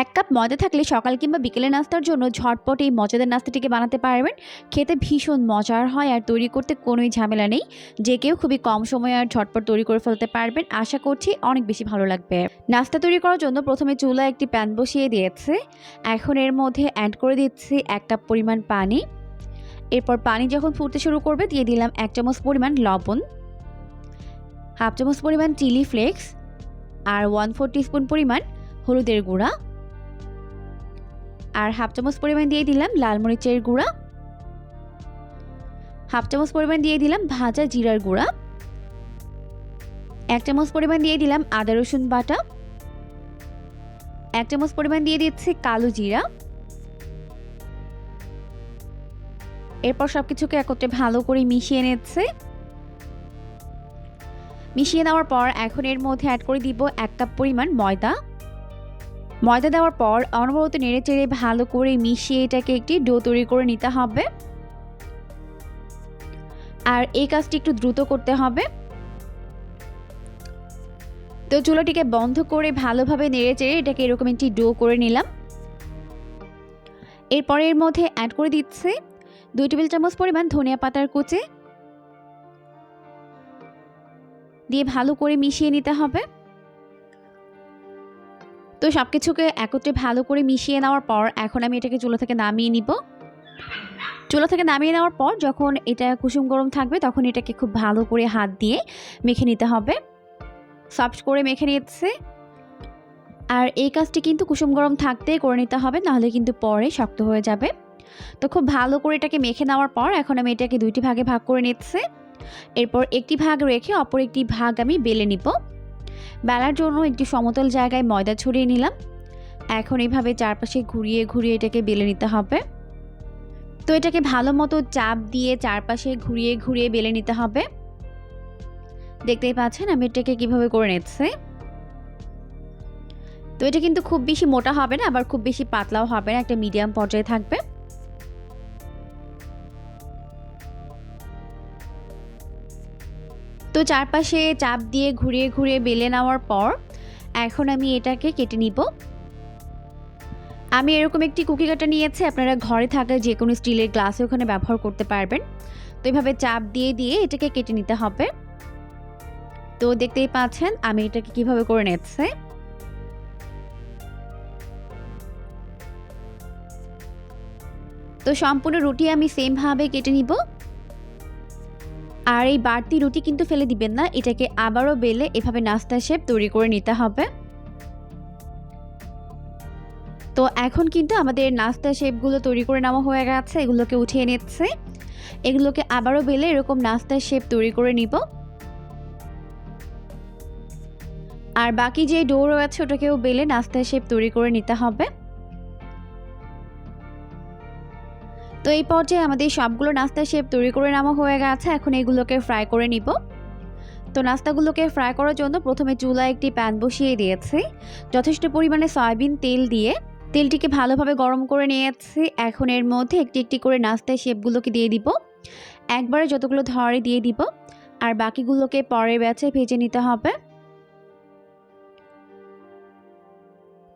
এক কাপ ময়দা থাকলে সকাল কিংবা বিকেলের নাস্তার জন্য ঝটপট এই মজাদার নাস্তাটিকে বানাতে পারবেন। খেতে ভীষণ মজার হয় আর তৈরি করতে কোনোই ঝামেলা নেই। যে কেউ খুবই কম সময়ে আর ঝটপট তৈরি করে ফেলতে পারবেন। আশা করছি অনেক বেশি ভালো লাগবে। নাস্তা তৈরি করার জন্য প্রথমে চুলায় একটি প্যান বসিয়ে দিয়েছে। এখন এর মধ্যে অ্যাড করে দিচ্ছি 1 কাপ পরিমাণ পানি। এরপর পানি যখন ফুটতে শুরু করবে দিয়ে দিলাম 1 চামচ পরিমাণ লবণ, 1/2 চামচ পরিমাণ চিলি ফ্লেক্স আর 1/4 টিস্পুন পরিমাণ হলুদের গুঁড়া আর 1/2 চামচ পরিমাণ দিয়ে দিলাম লাল মরিচের গুঁড়া, 1/2 চামচ পরিমাণ দিয়ে দিলাম ভাজা জিরার গুঁড়া, 1 চামচ পরিমাণ দিয়ে দিলাম আদা রসুন বাটা, 1 চামচ পরিমাণ দিয়ে দিচ্ছি কালো জিরা। এরপর সবকিছুকে একত্রে ভালো করে মিশিয়ে নিচ্ছে। মিশিয়ে দেওয়ার পর এখন এর মধ্যে অ্যাড করে দিব 1 কাপ পরিমাণ ময়দা। ময়দা দেওয়ার পর অনবরত নেড়েচেড়ে ভালো করে মিশিয়ে এটাকে একটি ডো তৈরি করে নিতে হবে। আর এই কাজটি একটু দ্রুত করতে হবে। তো চুলাটিকে বন্ধ করে ভালোভাবে নেড়েচেড়ে এটাকে এরকম একটি ডো করে নিলাম। এরপর এর মধ্যে অ্যাড করে দিচ্ছে 2 টেবিল চামচ পরিমাণ ধনিয়া পাতার কুচি দিয়ে ভালো করে মিশিয়ে নিতে হবে। তো সবকিছুকে একত্রে ভালো করে মিশিয়ে নেওয়ার পর এখন আমি এটাকে চুলা থেকে নামিয়ে নিব। চুলা থেকে নামিয়ে নেওয়ার পর যখন এটা কুসুম গরম থাকবে তখন এটাকে খুব ভালো করে হাত দিয়ে মেখে নিতে হবে। সফট করে মেখে নিচ্ছে। আর এই কাজটি কিন্তু কুসুম গরম থাকতেই করে নিতে হবে, নাহলে কিন্তু পরে শক্ত হয়ে যাবে। তো খুব ভালো করে এটাকে মেখে নেওয়ার পর এখন আমি এটাকে 2টি ভাগে ভাগ করে নিচ্ছে। এরপর একটি ভাগ রেখে অপর একটি ভাগ আমি বেলে নিব। বেলার জন্য একটি সমতল জায়গায় ময়দা ছড়িয়ে নিলাম। এখন এইভাবে চারপাশে ঘুরিয়ে ঘুরিয়ে এটাকে বেলে নিতে হবে। তো এটাকে ভালো মতো চাপ দিয়ে চারপাশে ঘুরিয়ে ঘুরিয়ে বেলে নিতে হবে। দেখতেই পাচ্ছেন আমি এটাকে কিভাবে করে নিচ্ছি। তো এটা কিন্তু খুব বেশি মোটা হবে না, আবার খুব বেশি পাতলাও হবে না, একটা মিডিয়াম পর্যায়ে থাকবে। তো চারপাশে চাপ দিয়ে ঘুরিয়ে ঘুরিয়ে বেলে নেওয়ার পর এখন আমি এটাকে কেটে নিব। আমি এরকম একটি কুকি কাটা নিয়েছি, আপনারা ঘরে থাকা যে কোনো স্টিলের গ্লাসে ওখানে ব্যবহার করতে পারবেন। তো এইভাবে চাপ দিয়ে দিয়ে এটাকে কেটে নিতে হবে। তো দেখতেই পাচ্ছেন আমি এটাকে কিভাবে করে নিচ্ছি। তো সম্পূর্ণ রুটি আমি সেম ভাবে কেটে নিব। আর এই বাড়তি রুটি কিন্তু ফেলে দিবেন না, এটাকে আবারও বেলে এভাবে নাস্তা শেপ তৈরি করে নিতে হবে। তো এখন কিন্তু আমাদের নাস্তা শেপগুলো তৈরি করে নেওয়া হয়ে গেছে, এগুলোকে উঠিয়ে নিচ্ছে। এগুলোকে আবারও বেলে এরকম নাস্তা শেপ তৈরি করে নিব। আর বাকি যে ডো রয়েছে ওটাকেও বেলে নাস্তা শেপ তৈরি করে নিতে হবে। তো এই পর্যায়ে আমাদের সবগুলো নাস্তা শেপ তৈরি করে নেওয়া হয়ে গেছে। এখন এগুলোকে ফ্রাই করে নিব। তো নাস্তাগুলোকে ফ্রাই করার জন্য প্রথমে চুলায় একটি প্যান বসিয়ে দিয়েছি। যথেষ্ট পরিমাণে সয়াবিন তেল দিয়ে তেলটিকে ভালোভাবে গরম করে নিয়েছি। এখন এর মধ্যে একটি একটি করে নাস্তার শেপগুলোকে দিয়ে দিব। একবারে যতগুলো ধরে দিয়ে দিব, আর বাকিগুলোকে পরের ব্যাচে ভেজে নিতে হবে।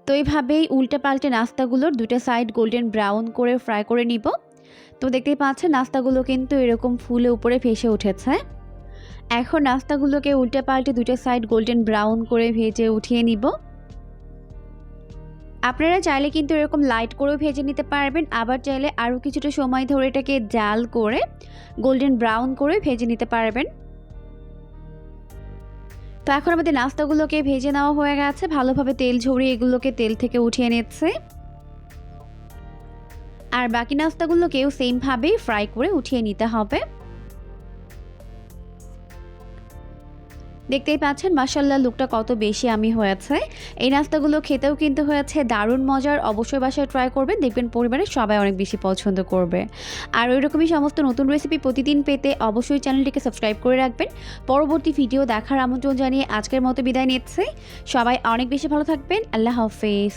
তো এইভাবেই উল্টে পাল্টে নাস্তাগুলোর দুটো সাইড গোল্ডেন ব্রাউন করে ফ্রাই করে নিব। তো দেখতেই পাচ্ছেন নাস্তাগুলো কিন্তু এরকম ফুলে উপরে ভেসে উঠেছে। এখন নাস্তাগুলোকে উল্টে পাল্টে দুটো সাইড গোল্ডেন ব্রাউন করে ভেজে উঠিয়ে নিব। আপনারা চাইলে কিন্তু এরকম লাইট করেও ভেজে নিতে পারবেন, আবার চাইলে আরও কিছুটা সময় ধরে এটাকে জাল করে গোল্ডেন ব্রাউন করে ভেজে নিতে পারবেন। তো এখন আমাদের নাস্তাগুলোকে ভেজে নেওয়া হয়ে গেছে। ভালোভাবে তেল ঝরিয়ে এগুলোকে তেল থেকে উঠিয়ে নিচ্ছে। আর বাকি নাস্তাগুলোকেও সেম ভাবে ফ্রাই করে উঠিয়ে নিতে হবে। দেখতেই পাচ্ছেন মাশাআল্লাহ লুকটা কত বেশি আমি হয়েছে। এই নাস্তাগুলো খেতেও কিন্তু হয়েছে দারুণ মজার। অবশ্যই বাসায় ট্রাই করবেন, দেখবেন পরিবারের সবাই অনেক বেশি পছন্দ করবে। আর ওইরকমই সমস্ত নতুন রেসিপি প্রতিদিন পেতে অবশ্যই চ্যানেলটিকে সাবস্ক্রাইব করে রাখবেন। পরবর্তী ভিডিও দেখার আমন্ত্রণ জানিয়ে আজকের মতো বিদায় নিচ্ছি। সবাই অনেক বেশি ভালো থাকবেন। আল্লাহ হাফেজ।